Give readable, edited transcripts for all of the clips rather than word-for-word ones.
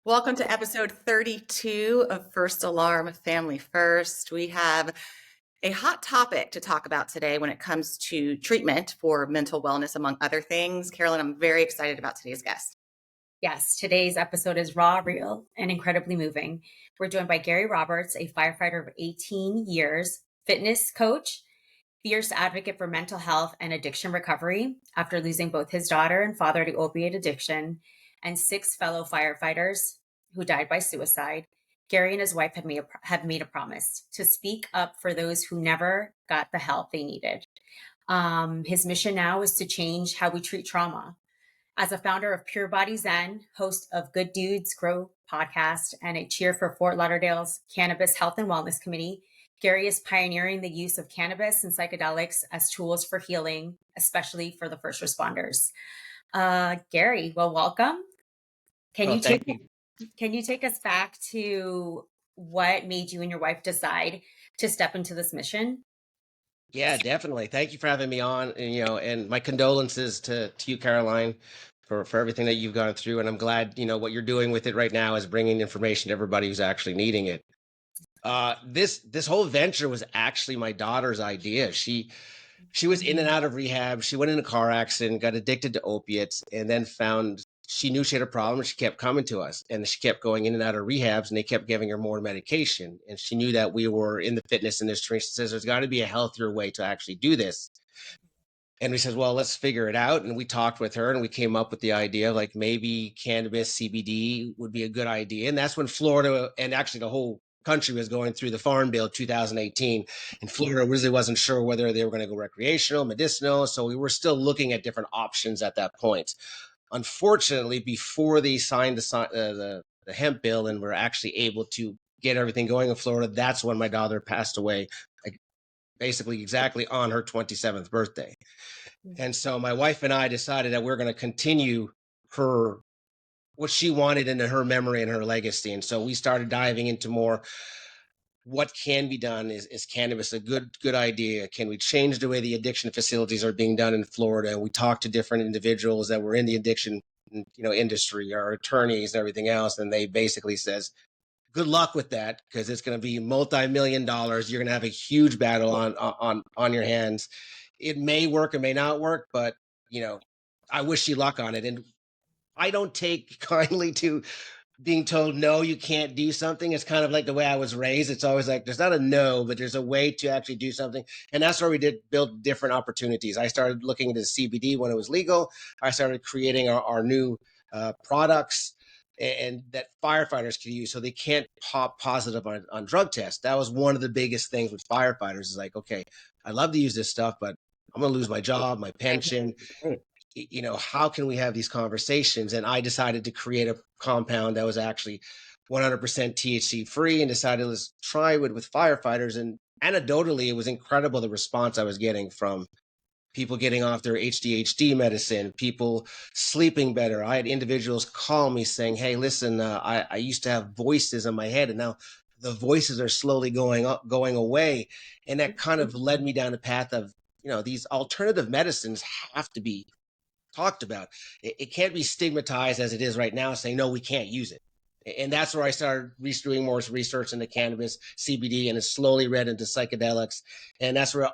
Welcome to episode 32 of First Alarm Family First. We have a hot topic to talk about today when it comes to treatment for mental wellness, among other things. Carolyn, I'm very excited about today's guest. Yes, today's episode is raw, real, and incredibly moving. We're joined by Gary Roberts, a firefighter of 18 years, fitness coach, fierce advocate for mental health and addiction recovery after losing both his daughter and father to opioid addiction, and 6 fellow firefighters who died by suicide. Gary and his wife have made a promise to speak up for those who never got the help they needed. His mission now is to change how we treat trauma. As a founder of Pure Body Zen, host of Good Dudes Grow podcast, and a cheer for Fort Lauderdale's Cannabis Health and Wellness Committee, Gary is pioneering the use of cannabis and psychedelics as tools for healing, especially for the first responders. Gary, well, welcome. Can you take us back to what made you and your wife decide to step into this mission? Yeah, definitely. Thank you for having me on, and my condolences to you, Caroline, for everything that you've gone through. And I'm glad, what you're doing with it right now is bringing information to everybody who's actually needing it. This whole venture was actually my daughter's idea. She was in and out of rehab. She went in a car accident, got addicted to opiates, and then found she knew she had a problem. She kept coming to us, and she kept going in and out of rehabs, and they kept giving her more medication. And she knew that we were in the fitness industry. She says, there's got to be a healthier way to actually do this. And we said, well, let's figure it out. And we talked with her and we came up with the idea of like maybe cannabis CBD would be a good idea. And that's when Florida and actually the whole country was going through the Farm Bill 2018. And Florida really wasn't sure whether they were going to go recreational, medicinal. So we were still looking at different options at that point. Unfortunately, before they signed the hemp bill and were actually able to get everything going in Florida, that's when my daughter passed away, like basically exactly on her 27th birthday. And so my wife and I decided that we're going to continue her what she wanted into her memory and her legacy. And so we started diving into more what can be done. Is cannabis a good idea? Can we change the way the addiction facilities are being done in Florida? And we talked to different individuals that were in the addiction industry, our attorneys and everything else. And they basically says, good luck with that, because it's going to be multi-million dollars. You're going to have a huge battle on your hands. It may work, it may not work, but I wish you luck on it. And I don't take kindly to being told no, you can't do something. It's kind of like the way I was raised. It's always like there's not a no, but there's a way to actually do something. And that's where we did build different opportunities. I started looking into CBD when it was legal. I started creating our new products and that firefighters can use so they can't pop positive on drug tests. That was one of the biggest things with firefighters is like, okay, I love to use this stuff, but I'm going to lose my job, my pension. How can we have these conversations? And I decided to create a compound that was actually 100% THC free and decided let's try it with firefighters. And anecdotally, it was incredible the response I was getting from people getting off their HDHD medicine, people sleeping better. I had individuals call me saying, hey, listen, I used to have voices in my head and now the voices are slowly going away. And that kind of led me down the path of, these alternative medicines have to be talked about. It can't be stigmatized as it is right now, saying, no, we can't use it. And that's where I started doing more research into cannabis, CBD, and it slowly read into psychedelics. And that's where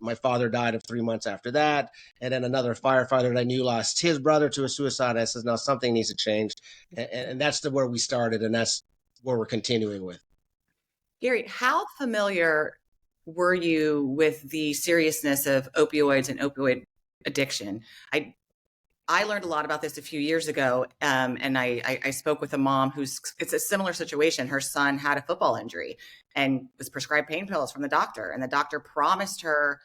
my father died of 3 months after that. And then another firefighter that I knew lost his brother to a suicide. I said, now something needs to change. And that's where we started. And that's where we're continuing with. Gary, how familiar were you with the seriousness of opioids and opioid addiction? I learned a lot about this a few years ago, and I spoke with a mom it's a similar situation. Her son had a football injury and was prescribed pain pills from the doctor, and the doctor promised her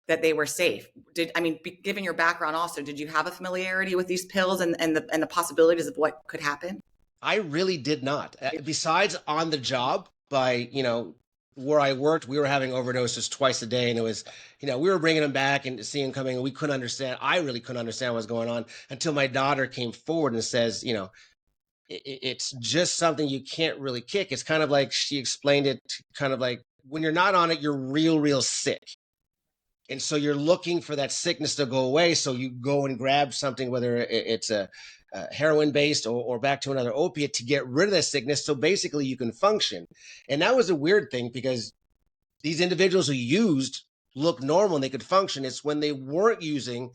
that they were safe. Given your background also, did you have a familiarity with these pills and the possibilities of what could happen? I really did not. Besides on the job by, where I worked, we were having overdoses twice a day. And it was, we were bringing them back and seeing them coming. And we couldn't understand. I really couldn't understand what was going on until my daughter came forward and says, it's just something you can't really kick. It's kind of like she explained it, kind of like when you're not on it, you're real sick. And so you're looking for that sickness to go away. So you go and grab something, whether it's a heroin based or back to another opiate to get rid of the sickness. So basically you can function. And that was a weird thing because these individuals who used looked normal and they could function. It's when they weren't using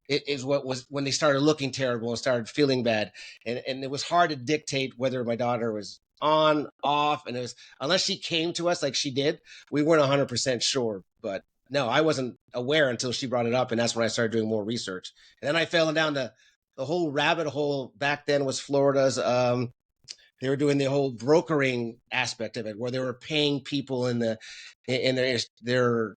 it is what was when they started looking terrible and started feeling bad. And it was hard to dictate whether my daughter was on, off. And it was, unless she came to us like she did, we weren't 100% sure. But no, I wasn't aware until she brought it up. And that's when I started doing more research. And then I fell down the whole rabbit hole. Back then was Florida's, they were doing the whole brokering aspect of it, where they were paying people in their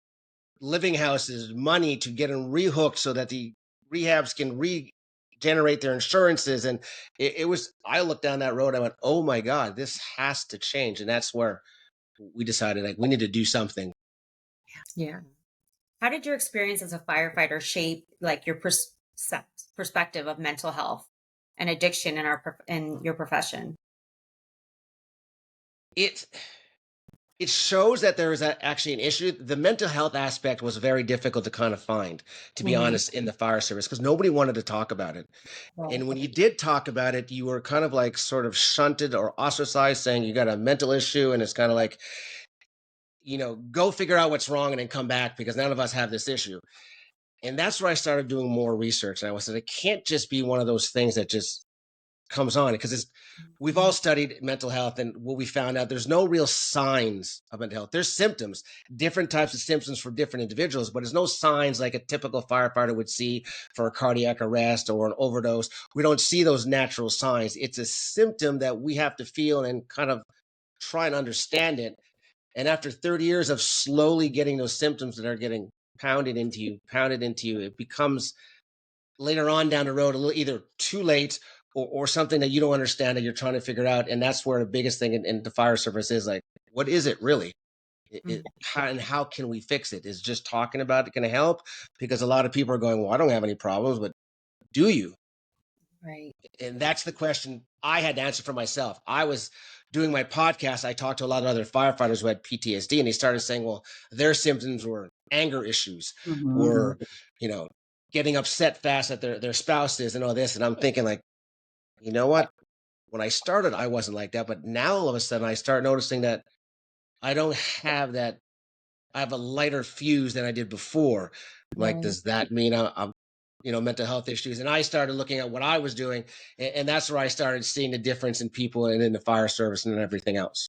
living houses money to get them rehooked so that the rehabs can regenerate their insurances. And it was, I looked down that road. I went, oh my God, this has to change. And that's where we decided like we need to do something. Yeah. How did your experience as a firefighter shape like your perspective of mental health and addiction in your profession? It shows that there is actually an issue. The mental health aspect was very difficult to kind of find, to be honest, in the fire service, because nobody wanted to talk about it. Right. And when you did talk about it, you were kind of like sort of shunted or ostracized, saying you got a mental issue. And it's kind of like, go figure out what's wrong and then come back because none of us have this issue. And that's where I started doing more research. And I said, it can't just be one of those things that just comes on, because we've all studied mental health, and what we found out, there's no real signs of mental health. There's symptoms, different types of symptoms for different individuals, but there's no signs like a typical firefighter would see for a cardiac arrest or an overdose. We don't see those natural signs. It's a symptom that we have to feel and kind of try and understand it. And after 30 years of slowly getting those symptoms that are getting pounded into you, it becomes later on down the road a little either too late or something that you don't understand that you're trying to figure out. And that's where the biggest thing in the fire service is like, what is it really? How can we fix it? Is just talking about it going to help? Because a lot of people are going, well, I don't have any problems, but do you? Right. And that's the question I had to answer for myself. I was doing my podcast. I talked to a lot of other firefighters who had PTSD, and they started saying, well, their symptoms were anger issues, or, getting upset fast at their spouses and all this. And I'm thinking like, you know what? When I started, I wasn't like that. But now all of a sudden I start noticing that I don't have that. I have a lighter fuse than I did before. Like, does that mean I'm mental health issues? And I started looking at what I was doing. And that's where I started seeing the difference in people and in the fire service and everything else.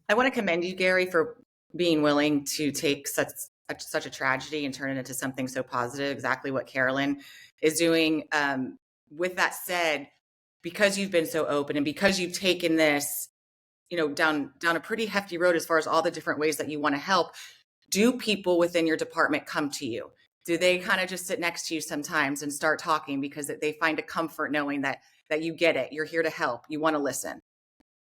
I want to commend you, Gary, for being willing to take such a tragedy and turn it into something so positive, exactly what Carolyn is doing. With that said, because you've been so open and because you've taken this, down a pretty hefty road as far as all the different ways that you want to help, do people within your department come to you? Do they kind of just sit next to you sometimes and start talking because they find a comfort knowing that you get it, you're here to help, you want to listen?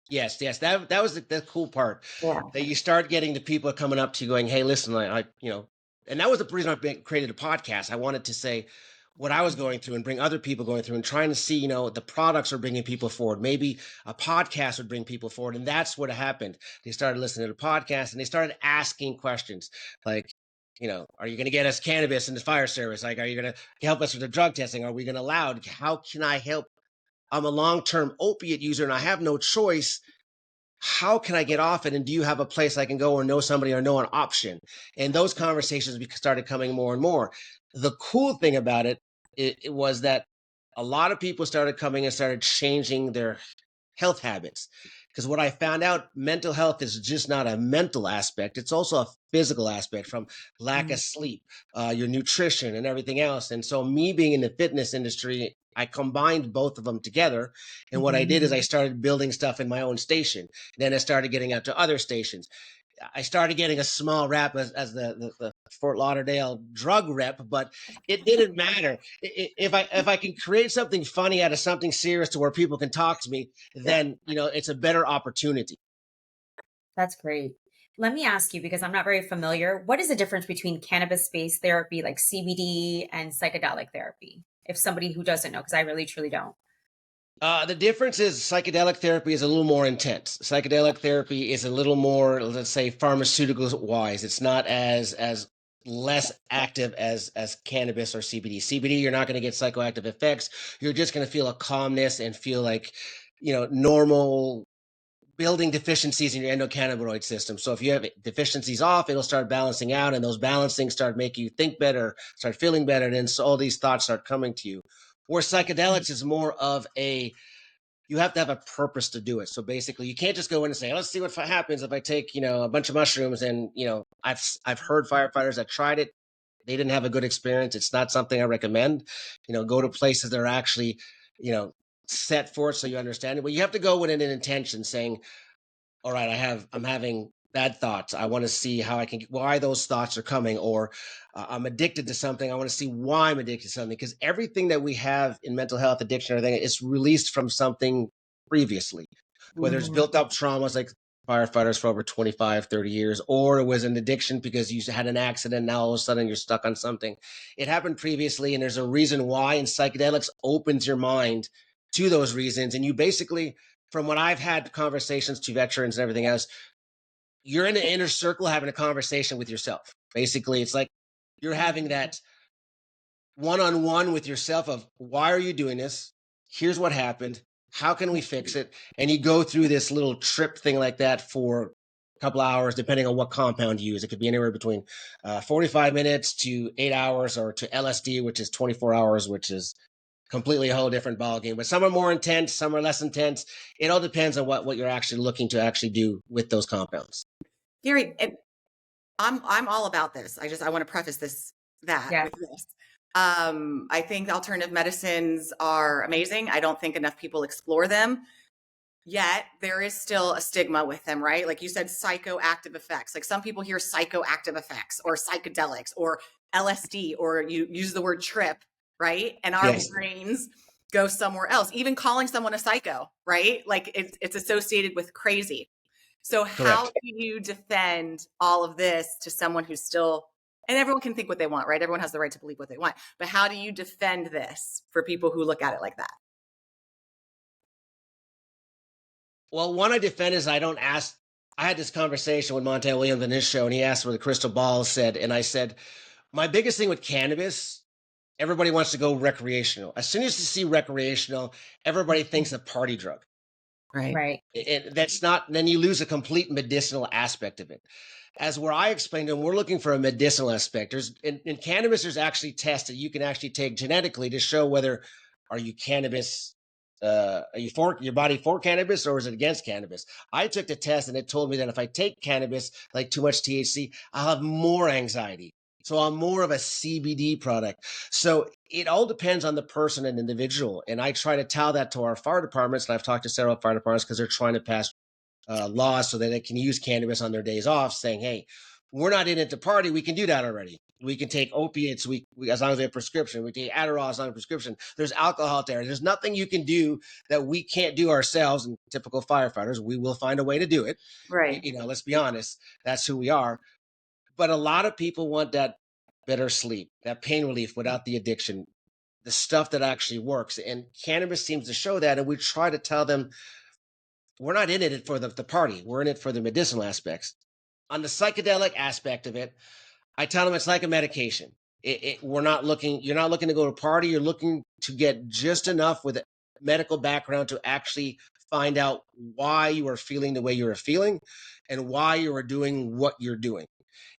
Yes. That was the cool part. Yeah. That you start getting the people coming up to you going, hey, listen, and that was the reason I created a podcast. I wanted to say what I was going through and bring other people going through and trying to see, the products are bringing people forward. Maybe a podcast would bring people forward. And that's what happened. They started listening to the podcast and they started asking questions like, are you going to get us cannabis in the fire service? Like, are you going to help us with the drug testing? Are we going to allow? How can I help? I'm a long-term opiate user and I have no choice. How can I get off it? And do you have a place I can go or know somebody or know an option? And those conversations started coming more and more. The cool thing about it was that a lot of people started coming and started changing their health habits. Because what I found out, mental health is just not a mental aspect. It's also a physical aspect, from lack of sleep, your nutrition and everything else. And so me being in the fitness industry, I combined both of them together. And what I did is I started building stuff in my own station. Then I started getting out to other stations. I started getting a small rep as the Fort Lauderdale drug rep, but it didn't matter. If I can create something funny out of something serious to where people can talk to me, then it's a better opportunity. That's great. Let me ask you, because I'm not very familiar, what is the difference between cannabis-based therapy like CBD and psychedelic therapy? If somebody who doesn't know, because I really truly don't. The difference is psychedelic therapy is a little more intense. Psychedelic therapy is a little more, let's say, pharmaceutical wise. It's not as less active as cannabis or CBD. CBD, you're not going to get psychoactive effects. You're just going to feel a calmness and feel like, normal building deficiencies in your endocannabinoid system. So if you have deficiencies off, it'll start balancing out, and those balancing start making you think better, start feeling better, and then so all these thoughts start coming to you. Where psychedelics is more of you have to have a purpose to do it. So basically, you can't just go in and say, let's see what happens if I take, a bunch of mushrooms. And, I've heard firefighters that tried it. They didn't have a good experience. It's not something I recommend. Go to places that are actually, set for it so you understand it. But you have to go with an intention saying, all right, I'm having bad thoughts. I want to see why those thoughts are coming, or I'm addicted to something. I want to see why I'm addicted to something, because everything that we have in mental health addiction or everything is released from something previously, whether it's built up traumas like firefighters for over 25, 30 years, or it was an addiction because you had an accident. Now all of a sudden you're stuck on something. It happened previously, and there's a reason why, and psychedelics opens your mind to those reasons. And you basically, from what I've had conversations to veterans and everything else, you're in an inner circle having a conversation with yourself. Basically, it's like you're having that one-on-one with yourself of, why are you doing this? Here's what happened. How can we fix it? And you go through this little trip thing like that for a couple hours, depending on what compound you use. It could be anywhere between 45 minutes to 8 hours, or to LSD, which is 24 hours, which is completely a whole different ballgame. But some are more intense, some are less intense. It all depends on what you're actually looking to actually do with those compounds. Gary, I'm all about this. I want to preface that with this. I think alternative medicines are amazing. I don't think enough people explore them. Yet there is still a stigma with them, right? Like you said, psychoactive effects. Like some people hear psychoactive effects or psychedelics or LSD, or you use the word trip, right? And our brains go somewhere else. Even calling someone a psycho, right? Like it's associated with crazy. So how do you defend all of this to someone who's still, and everyone can think what they want, right? Everyone has the right to believe what they want. But how do you defend this for people who look at it like that? Well, one I defend is I don't ask. I had this conversation with Montel Williams on his show, and he asked where the crystal ball said, and I said, my biggest thing with cannabis, everybody wants to go recreational. As soon as you see recreational, everybody thinks a party drug. Right. And that's not, then you lose a complete medicinal aspect of it. As where I explained to them, we're looking for a medicinal aspect. In cannabis, there's actually tests that you can actually take genetically to show whether are you cannabis, are you for your body for cannabis, or is it against cannabis? I took the test and it told me that if I take cannabis, like too much THC, I'll have more anxiety. So I'm more of a CBD product. So it all depends on the person and individual. And I try to tell that to our fire departments. And I've talked to several fire departments because they're trying to pass laws so that they can use cannabis on their days off, saying, hey, we're not in it to party. We can do that already. We can take opiates we as long as we have prescription. We take Adderall as long as prescription. There's alcohol there. There's nothing you can do that we can't do ourselves. And typical firefighters, we will find a way to do it. Right. Let's be honest. That's who we are. But a lot of people want that better sleep, that pain relief without the addiction, the stuff that actually works. And cannabis seems to show that. And we try to tell them, we're not in it for the party. We're in it for the medicinal aspects. On the psychedelic aspect of it, I tell them it's like a medication. You're not looking to go to a party. You're looking to get just enough with a medical background to actually find out why you are feeling the way you are feeling and why you are doing what you're doing.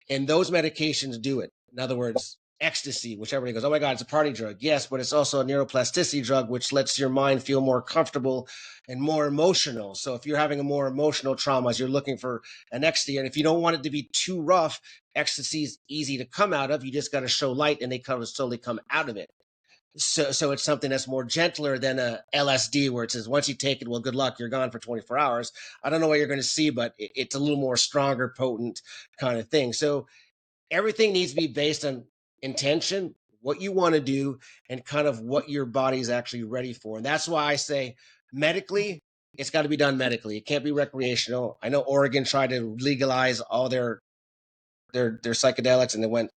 And those medications do it. In other words, ecstasy, which everybody goes, oh my God, it's a party drug. Yes, but it's also a neuroplasticity drug, which lets your mind feel more comfortable and more emotional. So if you're having a more emotional traumas, you're looking for an ecstasy. And if you don't want it to be too rough, ecstasy is easy to come out of. You just got to show light and they slowly come out of it. So it's something that's more gentler than a LSD, where it says, once you take it, well, good luck, you're gone for 24 hours. I don't know what you're going to see, but it's a little more stronger, potent kind of thing. So everything needs to be based on intention, what you want to do, and kind of what your body's actually ready for. And that's why I say medically, it's got to be done medically. It can't be recreational. I know Oregon tried to legalize all their psychedelics, and they went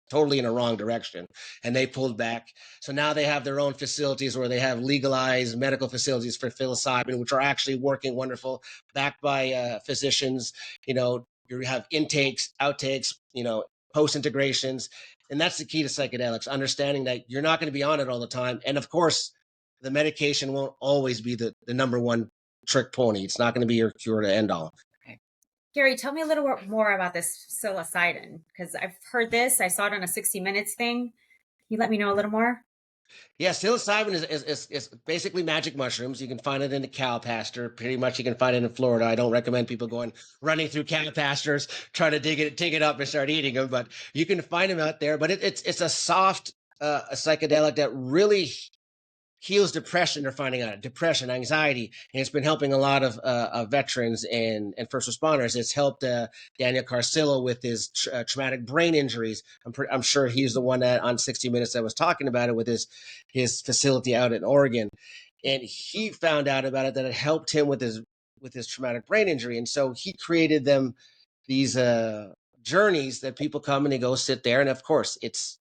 totally in a wrong direction, and they pulled back. So now they have their own facilities where they have legalized medical facilities for psilocybin, which are actually working wonderful, backed by physicians. You have intakes, outtakes, post integrations. And that's the key to psychedelics, understanding that you're not going to be on it all the time. And of course, the medication won't always be the number one trick pony. It's not going to be your cure to end all. Gary, tell me a little more about this psilocybin, because I've heard this. I saw it on a 60 Minutes thing. Can you let me know a little more? Yeah, psilocybin is basically magic mushrooms. You can find it in the cow pasture. Pretty much you can find it in Florida. I don't recommend people going running through cow pastures, trying to dig it up and start eating them, but you can find them out there. But it's a soft a psychedelic that really heals depression. They're finding out depression, anxiety, and it's been helping a lot of veterans and first responders. It's helped Daniel Carcillo with his traumatic brain injuries. I'm sure he's the one that on 60 Minutes that was talking about it with his facility out in Oregon, and he found out about it that it helped him with his traumatic brain injury, and so he created these journeys that people come and they go sit there, and of course it's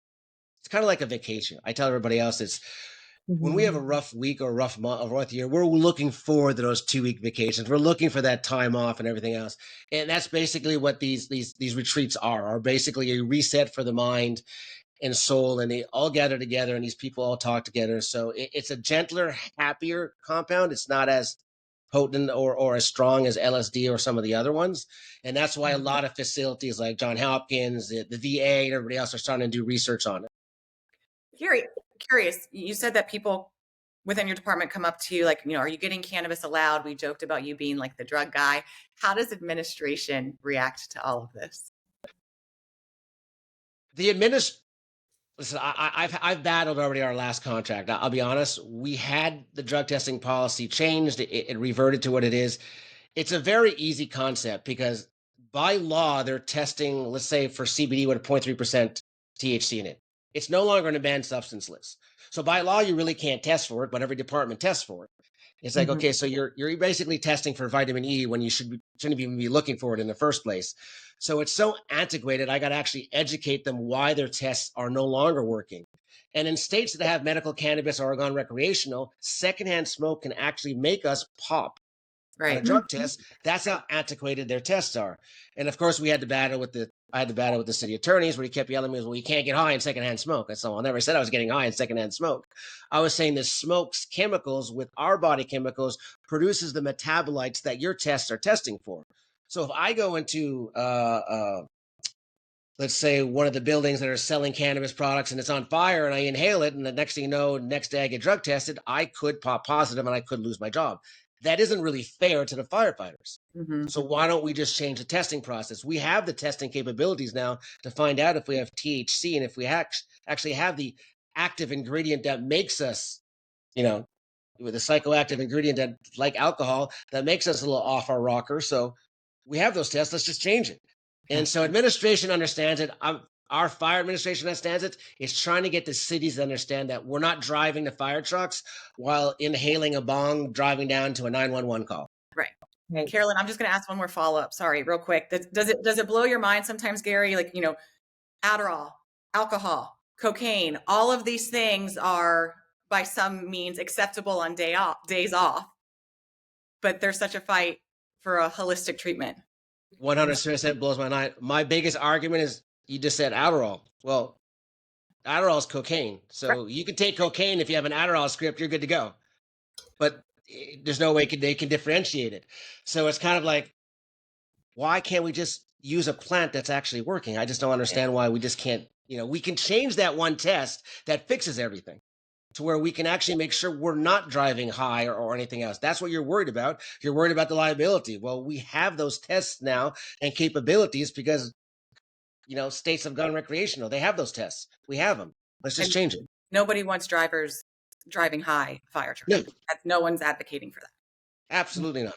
kind of like a vacation. I tell everybody else when we have a rough week or a rough month or rough year, we're looking forward to those 2-week vacations. We're looking for that time off and everything else. And that's basically what these retreats are basically a reset for the mind and soul. And they all gather together and these people all talk together. So it's a gentler, happier compound. It's not as potent or as strong as LSD or some of the other ones. And that's why a lot of facilities like Johns Hopkins, the VA, and everybody else are starting to do research on it. Gary, curious, you said that people within your department come up to you like, are you getting cannabis allowed? We joked about you being like the drug guy. How does administration react to all of this? Listen, I've battled already our last contract. I'll be honest. We had the drug testing policy changed. It reverted to what it is. It's a very easy concept because by law, they're testing, let's say for CBD with a 0.3% THC in it. It's no longer on a banned substance list. So by law, you really can't test for it, but every department tests for it. It's like, okay, so you're basically testing for vitamin E when you shouldn't even be looking for it in the first place. So it's so antiquated. I got to actually educate them why their tests are no longer working. And in states that have medical cannabis, Oregon recreational, secondhand smoke can actually make us pop on a drug test. That's how antiquated their tests are. And of course, I had to battle with the city attorneys where he kept yelling at me, well, you can't get high in secondhand smoke. And so I never said I was getting high in secondhand smoke. I was saying the smoke's chemicals with our body chemicals produces the metabolites that your tests are testing for. So if I go into, let's say one of the buildings that are selling cannabis products and it's on fire and I inhale it and the next thing you know, next day I get drug tested, I could pop positive and I could lose my job. That isn't really fair to the firefighters. So why don't we just change the testing process? We have the testing capabilities now to find out if we have THC and if we actually have the active ingredient that makes us, with a psychoactive ingredient that, like alcohol, that makes us a little off our rocker. So we have those tests. Let's just change it. And so administration understands it. Our fire administration understands it. It's trying to get the cities to understand that we're not driving the fire trucks while inhaling a bong, driving down to a 911 call. Right. Carolyn, I'm just going to ask one more follow-up. Sorry, real quick. Does it blow your mind sometimes, Gary? Like, Adderall, alcohol, cocaine, all of these things are by some means acceptable on days off, but there's such a fight for a holistic treatment. 100% blows my mind. My biggest argument is you just said Adderall. Well, Adderall is cocaine. So you can take cocaine if you have an Adderall script, you're good to go. But there's no way they can differentiate it. So it's kind of like, why can't we just use a plant that's actually working? I just don't understand why we just can't, we can change that one test that fixes everything to where we can actually make sure we're not driving high or anything else. That's what you're worried about. You're worried about the liability. Well, we have those tests now and capabilities because, states have gone recreational. They have those tests. We have them. Let's just change it. Nobody wants drivers driving high fire trucks. No one's advocating for that. Absolutely not.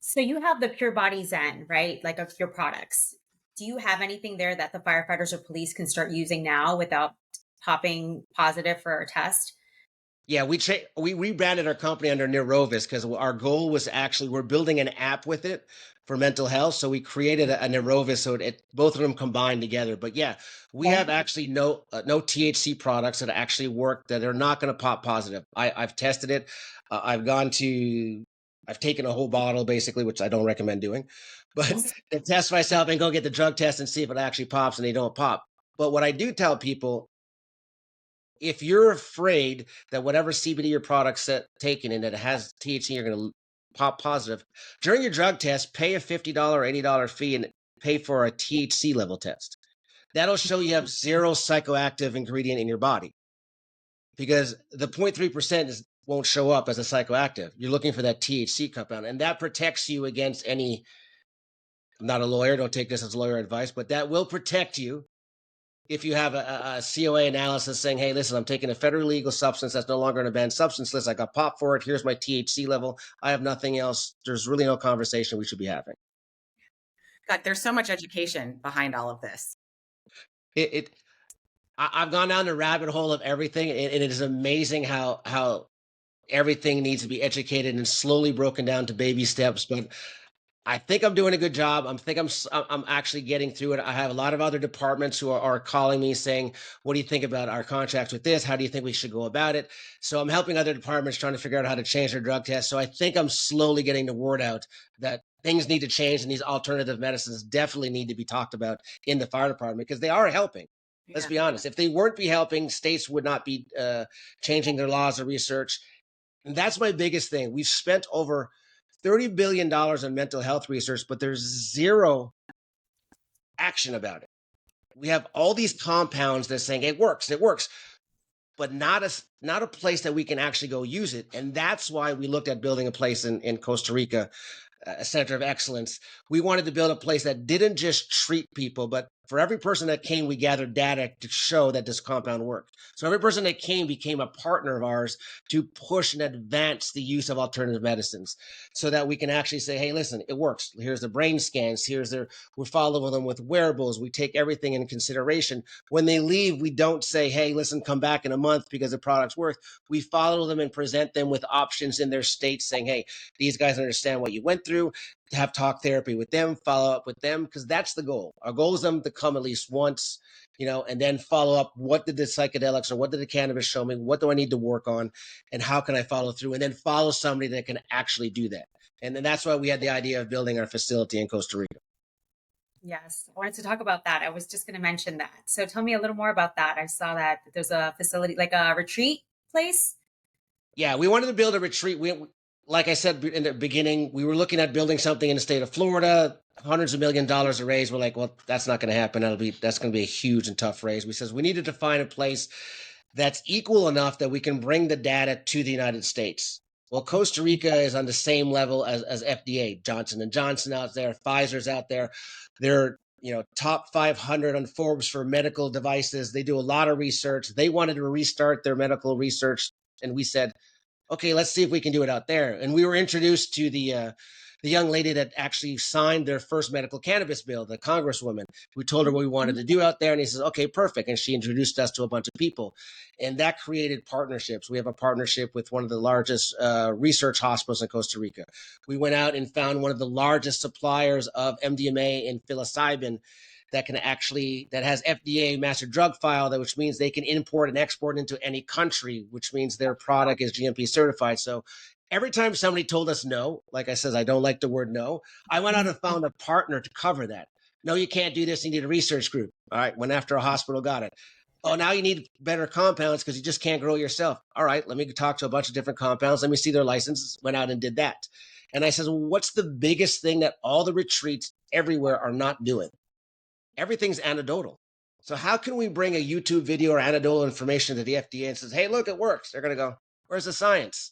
So you have the Pure Body Zen, right? Like of your products. Do you have anything there that the firefighters or police can start using now without popping positive for a test? Yeah, we rebranded our company under NeuroVis because our goal was we're building an app with it for mental health. So we created a NeuroVis so both of them combined together. But yeah, we have actually no THC products that actually work, that are not going to pop positive. I've tested it. I've gone to I've taken a whole bottle basically, which I don't recommend doing, but to test myself and go get the drug test and see if it actually pops, and they don't pop. But what I do tell people, if you're afraid that whatever CBD your product's taken and it has THC, you're going to pop positive, during your drug test, pay a $50 or $80 fee and pay for a THC level test. That'll show you have zero psychoactive ingredient in your body, because the 0.3% won't show up as a psychoactive. You're looking for that THC compound, and that protects you against any. I'm not a lawyer, don't take this as lawyer advice, but that will protect you if you have a COA analysis saying, hey, listen, I'm taking a federally legal substance that's no longer on a banned substance list. I got popped for it. Here's my THC level. I have nothing else. There's really no conversation we should be having. God, there's so much education behind all of this. I've gone down the rabbit hole of everything, and it is amazing how everything needs to be educated and slowly broken down to baby steps. But I think I'm doing a good job. I'm actually getting through it. I have a lot of other departments who are calling me saying, what do you think about our contracts with this? How do you think we should go about it? So I'm helping other departments trying to figure out how to change their drug tests. So I think I'm slowly getting the word out that things need to change, and these alternative medicines definitely need to be talked about in the fire department, because they are helping. Let's be honest. If they weren't be helping, states would not be changing their laws or research. And that's my biggest thing. We've spent over $30 billion on mental health research, but there's zero action about it. We have all these compounds that are saying it works, but not a place that we can actually go use it. And that's why we looked at building a place in Costa Rica, a center of excellence. We wanted to build a place that didn't just treat people, but for every person that came, we gathered data to show that this compound worked. So every person that came became a partner of ours to push and advance the use of alternative medicines, so that we can actually say, hey, listen, it works. Here's the brain scans. We're following them with wearables. We take everything in consideration. When they leave, we don't say, hey, listen, come back in a month because the product's worth. We follow them and present them with options in their states saying, hey, these guys understand what you went through. Have talk therapy with them, follow up with them, because that's the goal. Our goal is them to come at least once, and then follow up. What did the psychedelics or what did the cannabis show me? What do I need to work on? And how can I follow through? And then follow somebody that can actually do that. And then that's why we had the idea of building our facility in Costa Rica. Yes, I wanted to talk about that. I was just going to mention that. So tell me a little more about that. I saw that there's a facility, like a retreat place. Yeah, we wanted to build a retreat. Like I said in the beginning, we were looking at building something in the state of Florida, hundreds of $millions to raise. We're like, well, that's not going to happen. That's going to be a huge and tough raise. We says we needed to find a place that's equal enough that we can bring the data to the United States. Well, Costa Rica is on the same level as FDA, Johnson and Johnson out there, Pfizer's out there. They're top 500 on Forbes for medical devices. They do a lot of research. They wanted to restart their medical research, and we said, okay, let's see if we can do it out there. And we were introduced to the young lady that actually signed their first medical cannabis bill, the congresswoman. We told her what we wanted to do out there, and he says, okay, perfect. And she introduced us to a bunch of people, and that created partnerships. We have a partnership with one of the largest research hospitals in Costa Rica. We went out and found one of the largest suppliers of MDMA and psilocybin that has FDA master drug file, which means they can import and export into any country, which means their product is GMP certified. So every time somebody told us no, like I said, I don't like the word no, I went out and found a partner to cover that. No, you can't do this. You need a research group. All right, went after a hospital, got it. Oh, now you need better compounds because you just can't grow yourself. All right, let me talk to a bunch of different compounds. Let me see their licenses. Went out and did that. And I said, well, what's the biggest thing that all the retreats everywhere are not doing? Everything's anecdotal. So how can we bring a YouTube video or anecdotal information to the FDA and says, hey, look, it works? They're going to go, where's the science?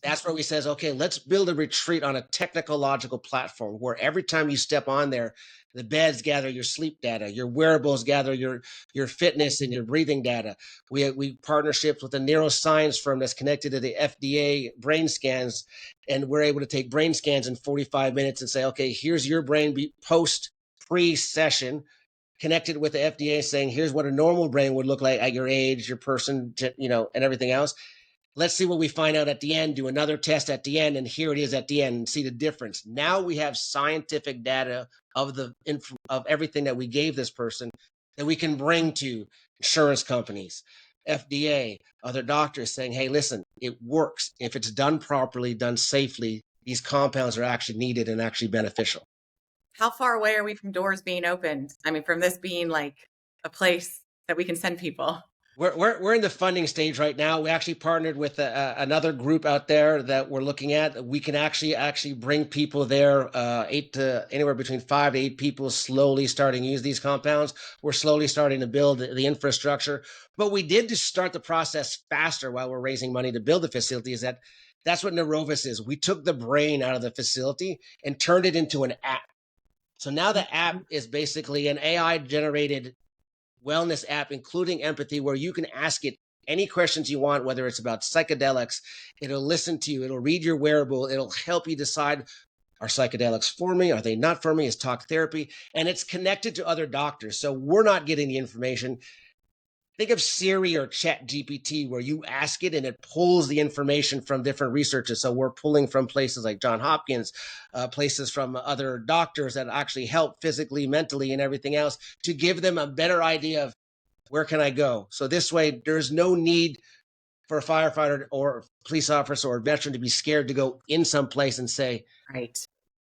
That's where we says, okay, let's build a retreat on a technological platform where every time you step on there, the beds gather your sleep data, your wearables gather your fitness and your breathing data. We partnerships with a neuroscience firm that's connected to the FDA brain scans, and we're able to take brain scans in 45 minutes and say, okay, here's your brain pre-session, connected with the FDA saying, here's what a normal brain would look like at your age, your person, and everything else. Let's see what we find out at the end, do another test at the end, and here it is at the end, and see the difference. Now we have scientific data of everything that we gave this person that we can bring to insurance companies, FDA, other doctors saying, hey, listen, it works. If it's done properly, done safely, these compounds are actually needed and actually beneficial. How far away are we from doors being opened? I mean, from this being like a place that we can send people. We're in the funding stage right now. We actually partnered with another group out there that we're looking at. We can actually bring people there, anywhere between 5 to 8 people, slowly starting to use these compounds. We're slowly starting to build the infrastructure, but we did just start the process faster while we're raising money to build the facility. That's what NeuroVis is. We took the brain out of the facility and turned it into an app. So now the app is basically an AI generated wellness app, including empathy, where you can ask it any questions you want, whether it's about psychedelics. It'll listen to you. It'll read your wearable. It'll help you decide, are psychedelics for me? Are they not for me? Is talk therapy? And it's connected to other doctors. So we're not getting the information. Think of Siri or Chat GPT, where you ask it and it pulls the information from different researchers. So we're pulling from places like Johns Hopkins, places from other doctors that actually help physically, mentally, and everything else, to give them a better idea of where can I go. So this way, there's no need for a firefighter or police officer or veteran to be scared to go in some place and say, Right.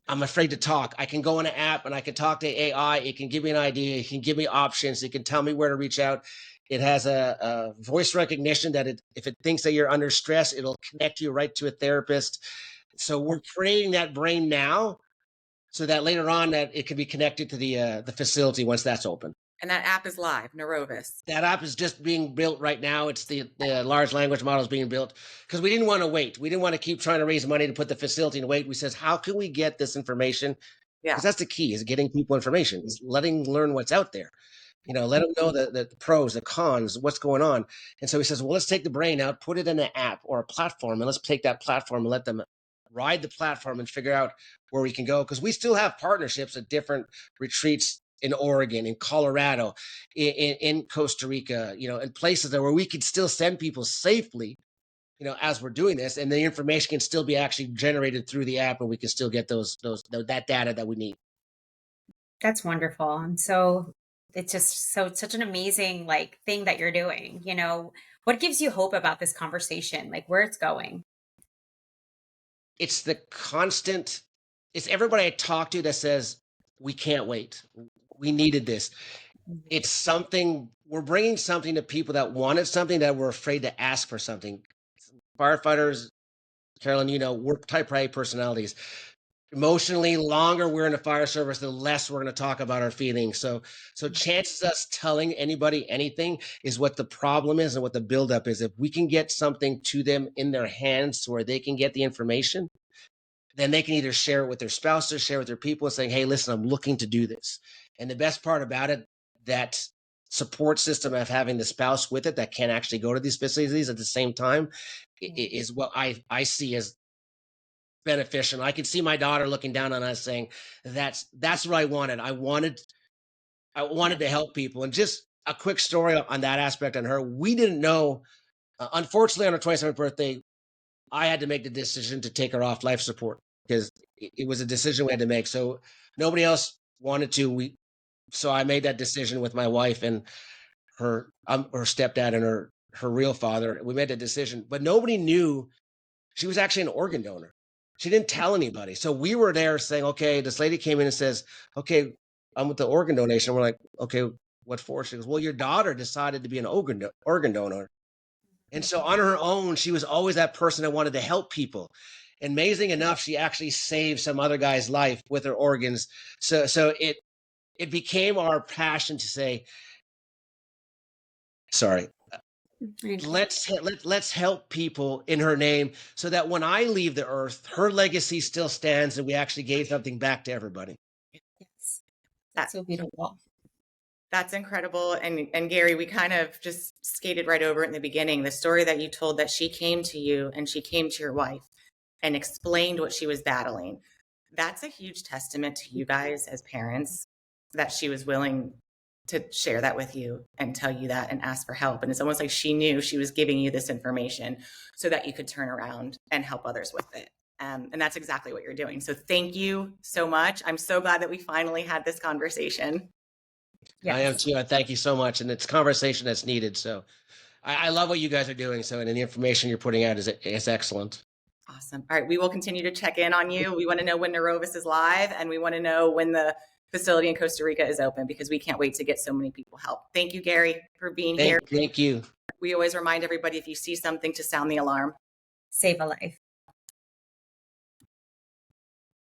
I'm afraid to talk. I can go on an app and I can talk to AI. It can give me an idea. It can give me options. It can tell me where to reach out. It has a voice recognition that if it thinks that you're under stress, it'll connect you right to a therapist. So we're creating that brain now so that later on that it can be connected to the facility once that's open. And that app is live, NeuroVis. That app is just being built right now. It's the large language model is being built because we didn't want to wait. We didn't want to keep trying to raise money to put the facility in wait. We says, how can we get this information? Yeah. Because that's the key, is getting people information, is learn what's out there. Let them know the pros, the cons, what's going on. And so he says, well, let's take the brain out, put it in an app or a platform, and let's take that platform and let them ride the platform and figure out where we can go. Because we still have partnerships at different retreats in Oregon, in Colorado, in Costa Rica, in places where we could still send people safely, as we're doing this, and the information can still be actually generated through the app, and we can still get that data that we need. That's wonderful. And so it's just such an amazing thing that you're doing. What gives you hope about this conversation, where it's going? It's everybody I talk to that says, we can't wait. We needed this. It's something, we're bringing something to people that wanted something, that were afraid to ask for something. Firefighters, Carolyn, we're type A personalities. Emotionally, longer we're in the fire service, the less we're going to talk about our feelings. So chances us telling anybody anything is what the problem is and what the buildup is. If we can get something to them in their hands where they can get the information, then they can either share it with their spouse or share with their people and saying, hey, listen, I'm looking to do this. And the best part about it, that support system of having the spouse with it that can actually go to these facilities at the same time is what I see as beneficial. I could see my daughter looking down on us saying, that's what I wanted. I wanted to help people. And just a quick story on that aspect on her. We didn't know, unfortunately, on her 27th birthday, I had to make the decision to take her off life support because it was a decision we had to make. So nobody else wanted to. So I made that decision with my wife and her stepdad and her real father. We made that decision, but nobody knew she was actually an organ donor. She didn't tell anybody. So we were there saying, okay, this lady came in and says, okay, I'm with the organ donation. We're like, okay, what for? She goes, well, your daughter decided to be an organ donor. And so on her own, she was always that person that wanted to help people. And amazing enough, she actually saved some other guy's life with her organs. So it became our passion to say, sorry, let's help people in her name so that when I leave the earth, her legacy still stands and we actually gave something back to everybody. Yes. That's so beautiful. That's incredible. And Gary, we kind of just skated right over it in the beginning. The story that you told, that she came to you and she came to your wife and explained what she was battling. That's a huge testament to you guys as parents, that she was willing to share that with you and tell you that and ask for help. And it's almost like she knew she was giving you this information so that you could turn around and help others with it. And that's exactly what you're doing. So thank you so much. I'm so glad that we finally had this conversation. Yes. I am too. I thank you so much. And it's conversation that's needed. So I love what you guys are doing. So, and the information you're putting out is excellent. Awesome. All right. We will continue to check in on you. We want to know when NeuroVis is live, and we want to know when the facility in Costa Rica is open, because we can't wait to get so many people help. Thank you, Gary, for being here. Thank you. We always remind everybody, if you see something, to sound the alarm. Save a life.